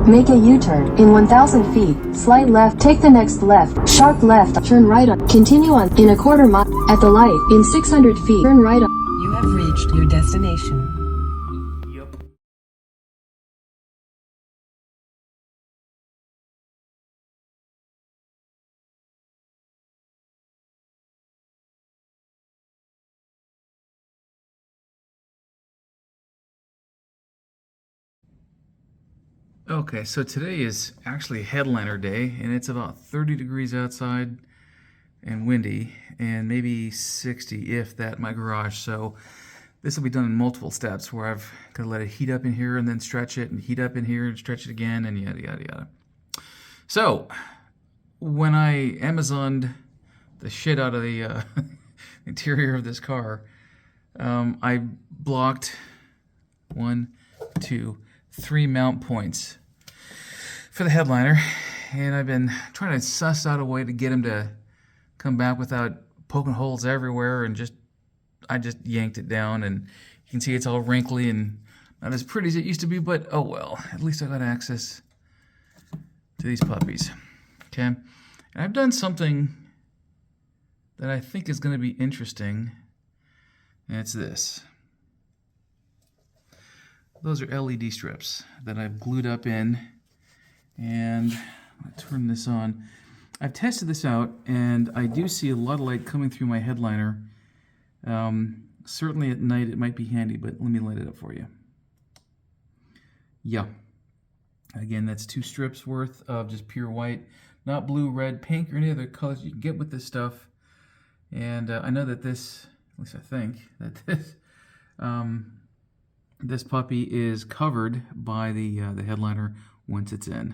Make a U-turn. In 1,000 feet, slight left, take the next left, sharp left, turn right on, continue on, in a quarter mile, at the light, in 600 feet, turn right on. You have reached your destination. Okay, so today is actually headliner day, and it's about 30 degrees outside and windy, and maybe 60 if that in my garage. So this will be done in multiple steps where I've got to let it heat up in here and then stretch it, and heat up in here and stretch it again, and yada yada yada. So when I Amazoned the shit out of the interior of this car, I blocked 1, 2, 3 mount points for the headliner, and I've been trying to suss out a way to get him to come back without poking holes everywhere, and I just yanked it down, and you can see it's all wrinkly and not as pretty as it used to be, but oh well, at least I got access to these puppies. Okay, and I've done something that I think is going to be interesting, and it's this. Those are LED strips that I've glued up in, and I'll turn this on. I've tested this out, and I do see a lot of light coming through my headliner. Certainly at night it might be handy, but let me light it up for you. Yeah. Again, that's 2 strips worth of just pure white, not blue, red, pink, or any other colors you can get with this stuff. And I know that this, at least I think, that this puppy is covered by the headliner once it's in.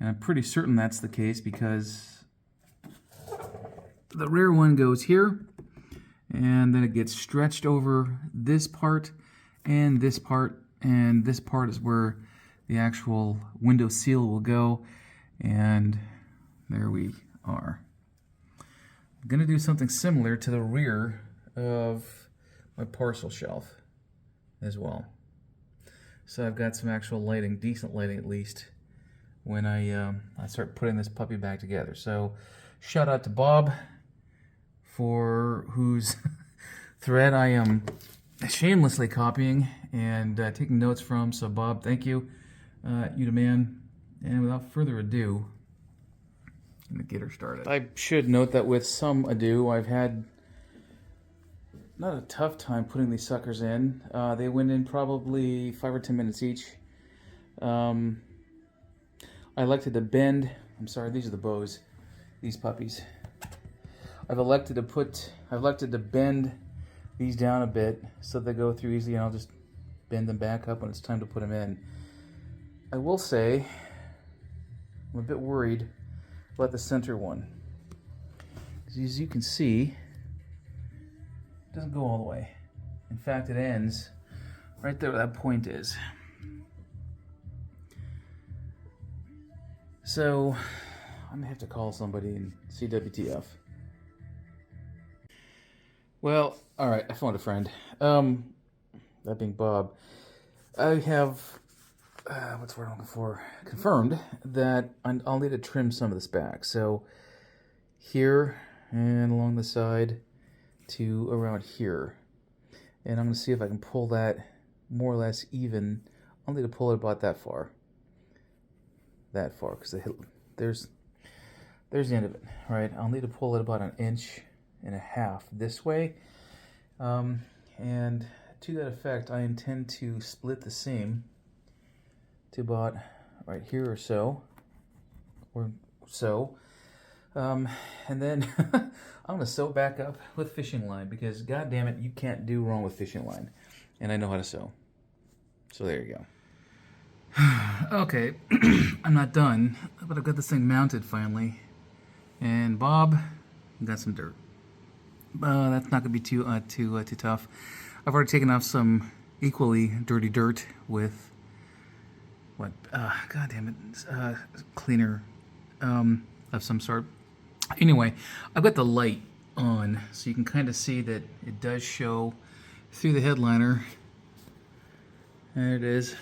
And I'm pretty certain that's the case because the rear one goes here, and then it gets stretched over this part, and this part is where the actual window seal will go, and there we are. I'm going to do something similar to the rear of my parcel shelf as well. So I've got some actual lighting, decent lighting at least, when I start putting this puppy back together. So shout out to Bob, for whose thread I am shamelessly copying and taking notes from. So Bob, thank you. You the man. And without further ado, I'm going to get her started. I should note that with some ado, I've had not a tough time putting these suckers in. They went in probably 5 or 10 minutes each. I elected to bend. I'm sorry, these are the bows. These puppies. I've elected to bend these down a bit so they go through easily, and I'll just bend them back up when it's time to put them in. I will say I'm a bit worried about the center one. As you can see, it doesn't go all the way. In fact, it ends right there where that point is. So I'm gonna have to call somebody and see WTF. Well, all right, I found a friend. That being Bob. I have, what's the word I'm looking for? Confirmed that I'll need to trim some of this back. So here and along the side to around here. And I'm going to see if I can pull that more or less even. I'll need to pull it about that far. That far, because there's the end of it, right? I'll need to pull it about 1.5 inches this way. And to that effect, I intend to split the seam to about right here or so. And then I'm going to sew back up with fishing line, because god damn it, you can't do wrong with fishing line. And I know how to sew. So there you go. Okay, I'm not done, but I've got this thing mounted finally. And Bob got some dirt. That's not going to be too tough. I've already taken off some equally dirty dirt with what? God damn it, cleaner of some sort. Anyway, I've got the light on, so you can kind of see that it does show through the headliner. There it is.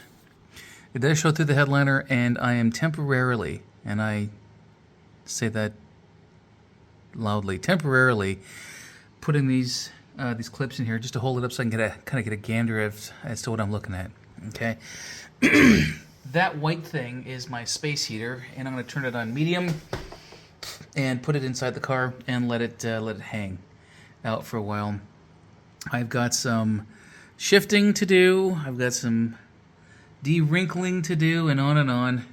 It does show through the headliner, and I am temporarily, and I say that loudly, temporarily putting these clips in here just to hold it up so I can kind of get a gander as to what I'm looking at. Okay. That white thing is my space heater, and I'm going to turn it on medium and put it inside the car and let it hang out for a while. I've got some shifting to do. I've got some de-wrinkling to do, and on and on.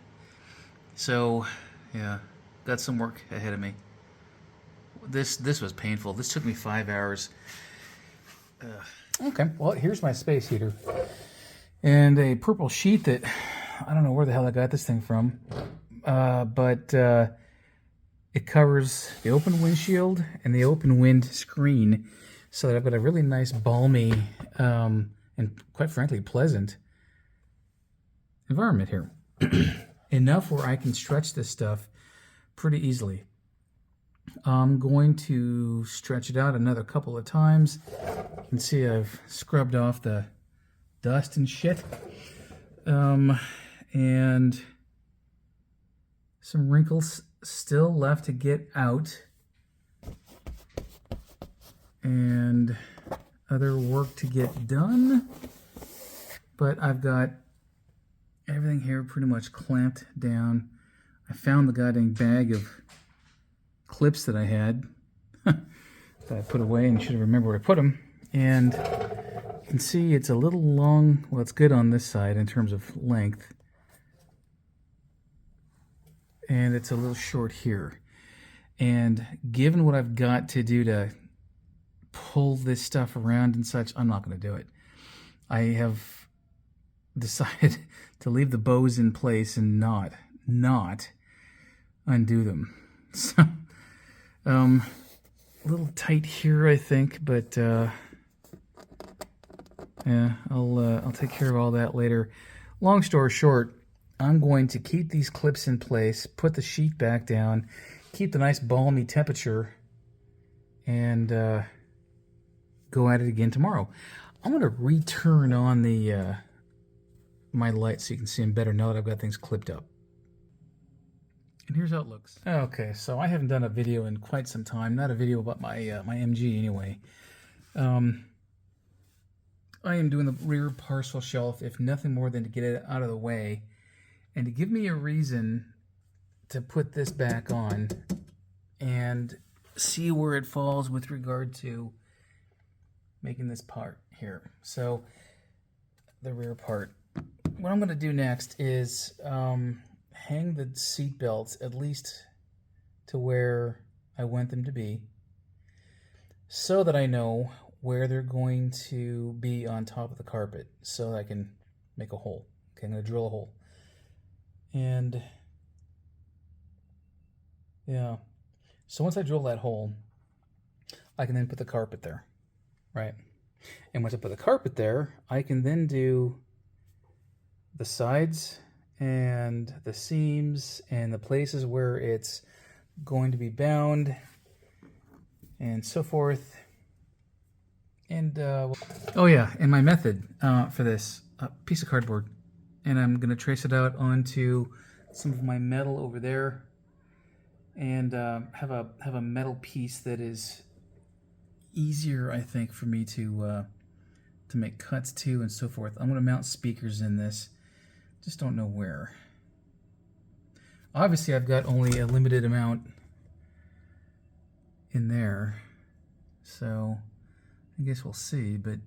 So, yeah, got some work ahead of me. This was painful. This took me 5 hours. Okay, well, here's my space heater. And a purple sheet that, I don't know where the hell I got this thing from. But it covers the open windshield and the open wind screen, so that I've got a really nice, balmy, and quite frankly, pleasant environment here. Enough where I can stretch this stuff pretty easily. I'm going to stretch it out another couple of times. You can see I've scrubbed off the dust and shit. And some wrinkles still left to get out. And other work to get done. But I've got everything here pretty much clamped down. I found the goddamn bag of clips that I had that I put away and should have remembered where to put them. And you can see it's a little long. Well, it's good on this side in terms of length. And it's a little short here. And given what I've got to do to pull this stuff around and such, I'm not going to do it. I have decided to leave the bows in place and not undo them. So, a little tight here, I think, but yeah, I'll take care of all that later. Long story short, I'm going to keep these clips in place, put the sheet back down, keep the nice balmy temperature, and go at it again tomorrow. I'm going to return on the my light so you can see them better now that I've got things clipped up. And here's how it looks. Okay, so I haven't done a video in quite some time. Not a video about my my MG anyway. I am doing the rear parcel shelf, if nothing more than to get it out of the way and to give me a reason to put this back on and see where it falls with regard to making this part here. So the rear part. What I'm going to do next is hang the seat belts at least to where I want them to be, so that I know where they're going to be on top of the carpet, so that I can make a hole. Okay, I'm going to drill a hole. And yeah, so once I drill that hole, I can then put the carpet there, right? And once I put the carpet there, I can then do the sides and the seams and the places where it's going to be bound and so forth. And oh yeah, and my method for this, a piece of cardboard, and I'm going to trace it out onto some of my metal over there, and have a metal piece that is easier, I think, for me to make cuts to and so forth. I'm going to mount speakers in this. Just don't know where. Obviously, I've got only a limited amount in there, so I guess we'll see, but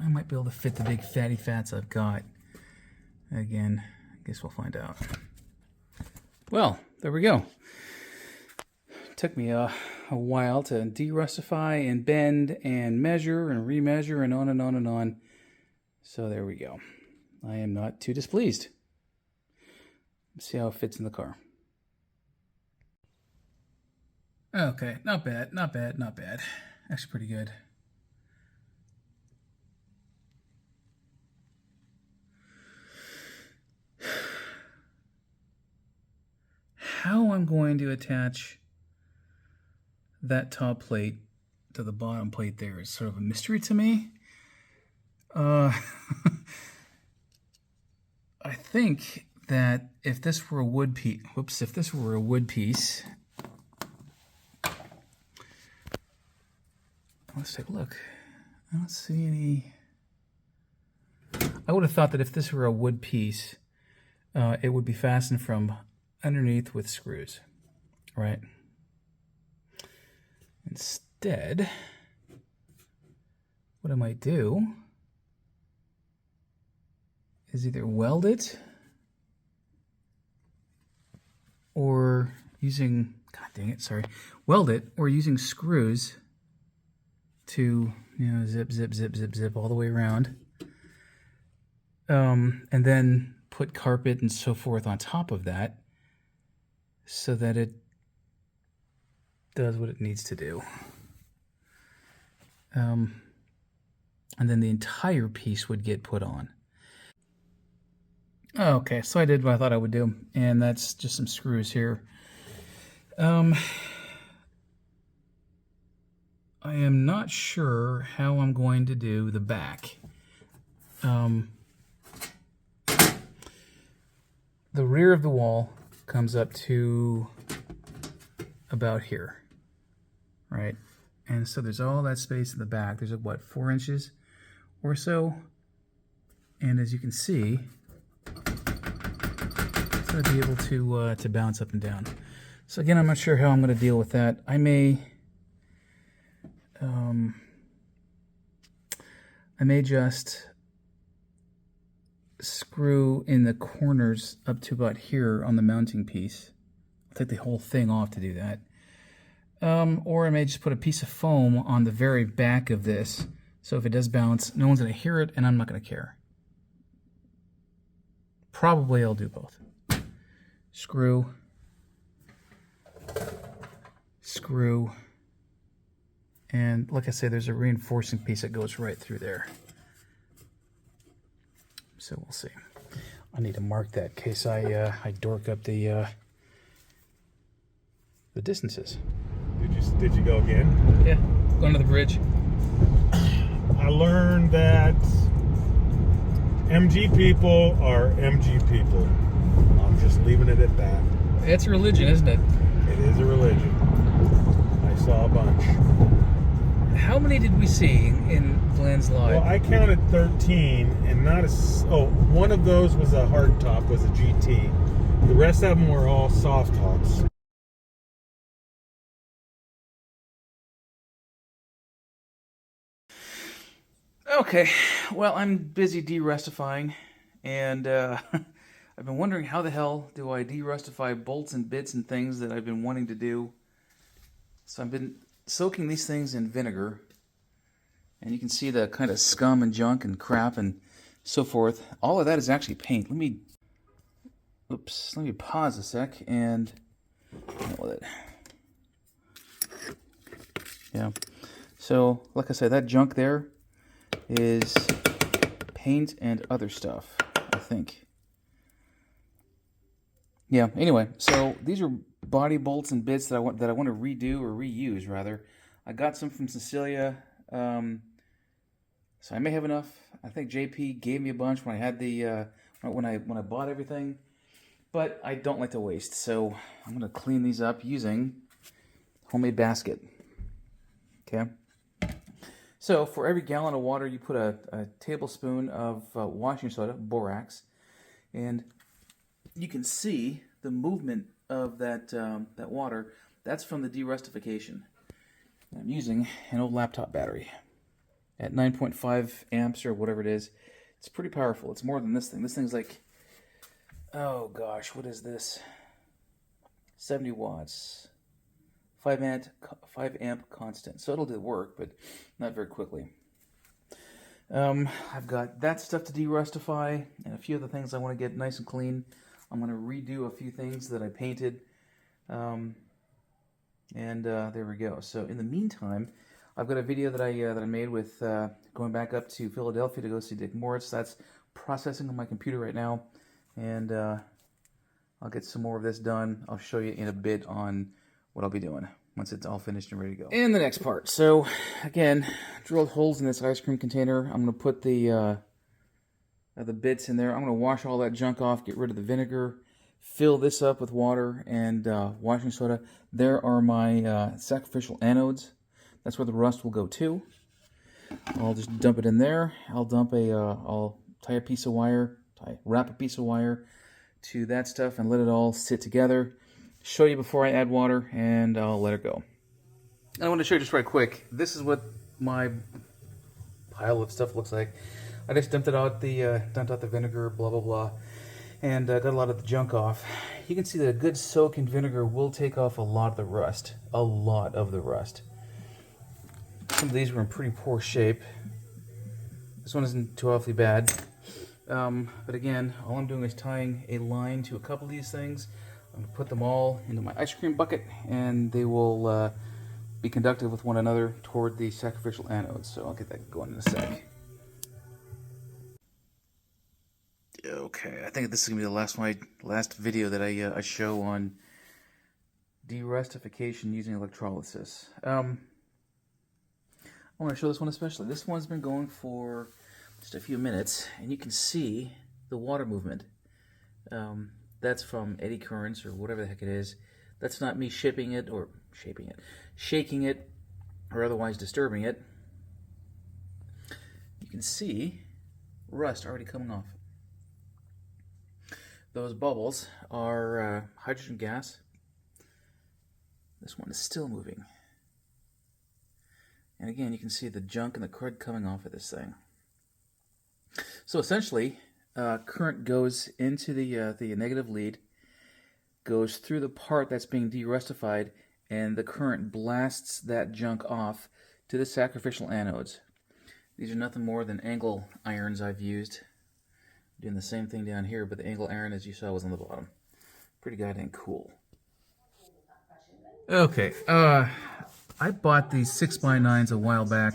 I might be able to fit the big fatty fats I've got. Again, I guess we'll find out. Well, there we go. Took me a while to de-rustify and bend and measure and remeasure and on and on and on. So there we go. I am not too displeased. Let's see how it fits in the car. Okay, not bad, not bad, not bad. Actually pretty good. How I'm going to attach that top plate to the bottom plate there is sort of a mystery to me. I I think that if this were a wood piece, if this were a wood piece, let's take a look. I don't see any. I would have thought that if this were a wood piece, it would be fastened from underneath with screws, right? Instead, what I might do is either weld it or using, god dang it, sorry, weld it or using screws to, zip, zip, zip, zip, zip all the way around. And then put carpet and so forth on top of that so that it does what it needs to do. And then the entire piece would get put on. Okay, so I did what I thought I would do, and that's just some screws here. I am not sure how I'm going to do the back. The rear of the wall comes up to about here, right? And so there's all that space in the back. There's, what, 4 inches or so? And as you can see, it's going to be able to bounce up and down. So again, I'm not sure how I'm going to deal with that. I may just screw in the corners up to about here on the mounting piece. I'll take the whole thing off to do that. Or I may just put a piece of foam on the very back of this, so if it does bounce, no one's going to hear it, and I'm not going to care. Probably I'll do both. Screw, screw, and like I say, there's a reinforcing piece that goes right through there. So we'll see. I need to mark that in case I dork up the distances. Did you go again? Yeah, going to the bridge. I learned that MG people are MG people. I'm just leaving it at that. It's a religion, isn't it? It is a religion. I saw a bunch. How many did we see in Glenn's live? Well, I counted 13, and one of those was a hard top, was a GT. The rest of them were all soft tops. Okay, well, I'm busy de-rustifying, and I've been wondering how the hell do I de-rustify bolts and bits and things that I've been wanting to do. So I've been soaking these things in vinegar, and you can see the kind of scum and junk and crap and so forth. All of that is actually paint. Let me pause a sec and deal with it. Yeah. So, like I said, that junk there is paint and other stuff, I think. Yeah, anyway, so these are body bolts and bits that I want to redo or reuse, rather. I got some from Cecilia, so I may have enough. I think JP gave me a bunch when I had the when I bought everything, but I don't like to waste, so I'm going to clean these up using homemade basket. Okay. So for every gallon of water, you put a tablespoon of washing soda, borax, and you can see the movement of that water. That's from the de-rustification. I'm using an old laptop battery at 9.5 amps or whatever it is. It's pretty powerful. It's more than this thing. This thing's like, oh gosh, what is this? 70 watts. 5 amp constant. So it'll do work, but not very quickly. I've got that stuff to de-rustify and a few other things I want to get nice and clean. I'm going to redo a few things that I painted. And there we go. So in the meantime, I've got a video that I made with going back up to Philadelphia to go see Dick Moritz. That's processing on my computer right now. And I'll get some more of this done. I'll show you in a bit on what I'll be doing once it's all finished and ready to go. And the next part. So, again, drilled holes in this ice cream container. I'm going to put the the bits in there. I'm going to wash all that junk off, get rid of the vinegar, fill this up with water and washing soda. There are my sacrificial anodes. That's where the rust will go to. I'll just dump it in there. I'll tie a piece of wire, wrap a piece of wire to that stuff and let it all sit together. Show you before I add water, and I'll let it go. And I want to show you just right quick. This is what my pile of stuff looks like. I just dumped out the vinegar, blah blah blah, and got a lot of the junk off. You can see that a good soak in vinegar will take off a lot of the rust. A lot of the rust. Some of these were in pretty poor shape. This one isn't too awfully bad. But again, all I'm doing is tying a line to a couple of these things. I'm going to put them all into my ice cream bucket, and they will be conductive with one another toward the sacrificial anodes. So I'll get that going in a sec. Okay, I think this is going to be the last video that I show on derustification using electrolysis. I want to show this one especially. This one's been going for just a few minutes, and you can see the water movement. That's from eddy currents or whatever the heck it is. That's not me shaking it, or otherwise disturbing it. You can see rust already coming off. Those bubbles are hydrogen gas. This one is still moving. And again, you can see the junk and the crud coming off of this thing. So essentially, current goes into the negative lead, goes through the part that's being derustified, and the current blasts that junk off to the sacrificial anodes. These are nothing more than angle irons I've used. Doing the same thing down here, but the angle iron, as you saw, was on the bottom. Pretty goddamn cool. Okay, I bought these 6x9s a while back.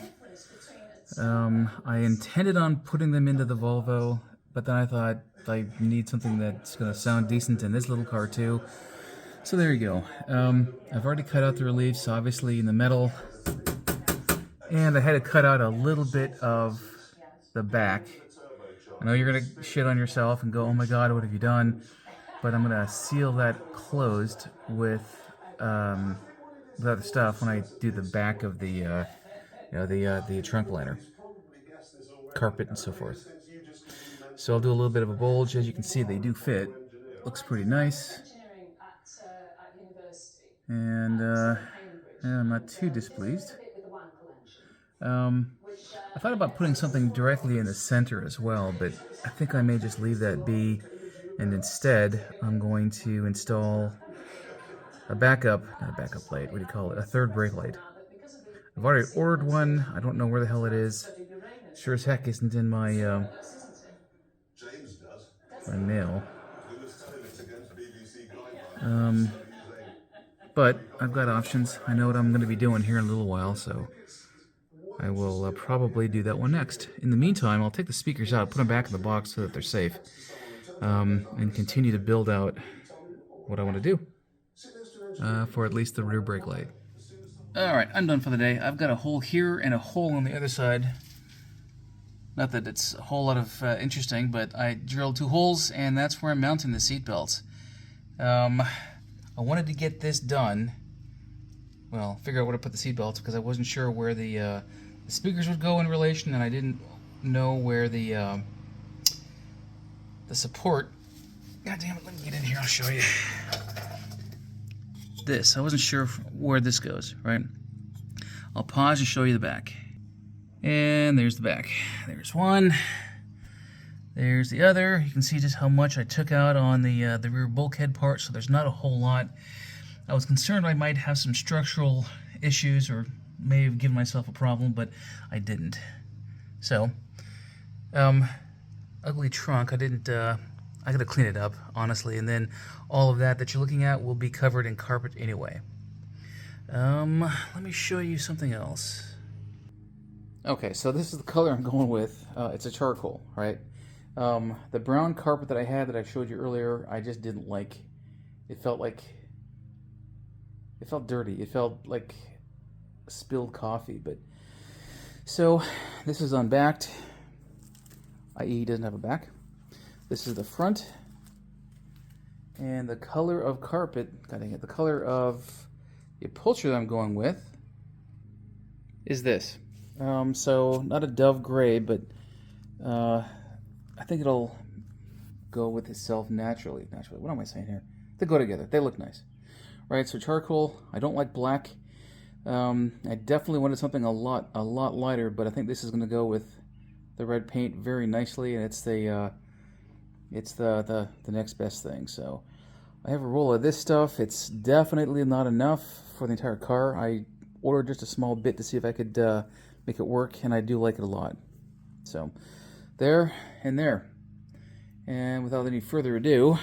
I intended on putting them into the Volvo, but then I thought I need something that's going to sound decent in this little car too. So there you go. I've already cut out the reliefs, obviously, in the metal. And I had to cut out a little bit of the back. I know you're going to shit on yourself and go, oh my god, what have you done? But I'm going to seal that closed with the other stuff when I do the back of the trunk liner, carpet and so forth. So I'll do a little bit of a bulge. As you can see, they do fit. Looks pretty nice. And yeah, I'm not too displeased. I thought about putting something directly in the center as well, but I think I may just leave that be, and instead I'm going to install a not a backup light, what do you call it, a third brake light. I've already ordered one. I don't know where the hell it is. Sure as heck isn't in my my mail. But I've got options. I know what I'm going to be doing here in a little while, so I will probably do that one next. In the meantime, I'll take the speakers out, put them back in the box so that they're safe, and continue to build out what I want to do for at least the rear brake light. Alright, I'm done for the day. I've got a hole here and a hole on the other side. Not that it's a whole lot of interesting, but I drilled 2 holes, and that's where I'm mounting the seat belts. I wanted to get this done, well, figure out where to put the seat belts, because I wasn't sure where the speakers would go in relation, and I didn't know where the support... God damn it, let me get in here, I'll show you. I wasn't sure where this goes, right? I'll pause and show you the back. And there's the back. There's one. There's the other. You can see just how much I took out on the rear bulkhead part, so there's not a whole lot. I was concerned I might have some structural issues or may have given myself a problem, but I didn't. So, ugly trunk. I gotta clean it up, honestly, and then all of that you're looking at will be covered in carpet anyway. Let me show you something else. Okay, so this is the color I'm going with. It's a charcoal, right? The brown carpet that I had that I showed you earlier, I just didn't like. It felt dirty. It felt like spilled coffee, but so this is unbacked, i.e. doesn't have a back. This is the front. And the color of carpet, gotta get the color of the upholstery that I'm going with is this. So not a dove gray, but I think it'll go with itself naturally. What am I saying here? They go together. They look nice. Right, so charcoal. I don't like black. I definitely wanted something a lot lighter, but I think this is going to go with the red paint very nicely, and it's the next best thing. So I have a roll of this stuff. It's definitely not enough for the entire car. I ordered just a small bit to see if I could make it work, and I do like it a lot. So there and there. And without any further ado,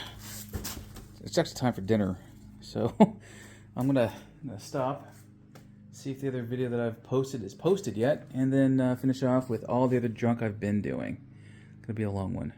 it's actually time for dinner. So I'm gonna stop, see if the other video that I've posted is posted yet, and then finish off with all the other junk I've been doing. It's gonna be a long one.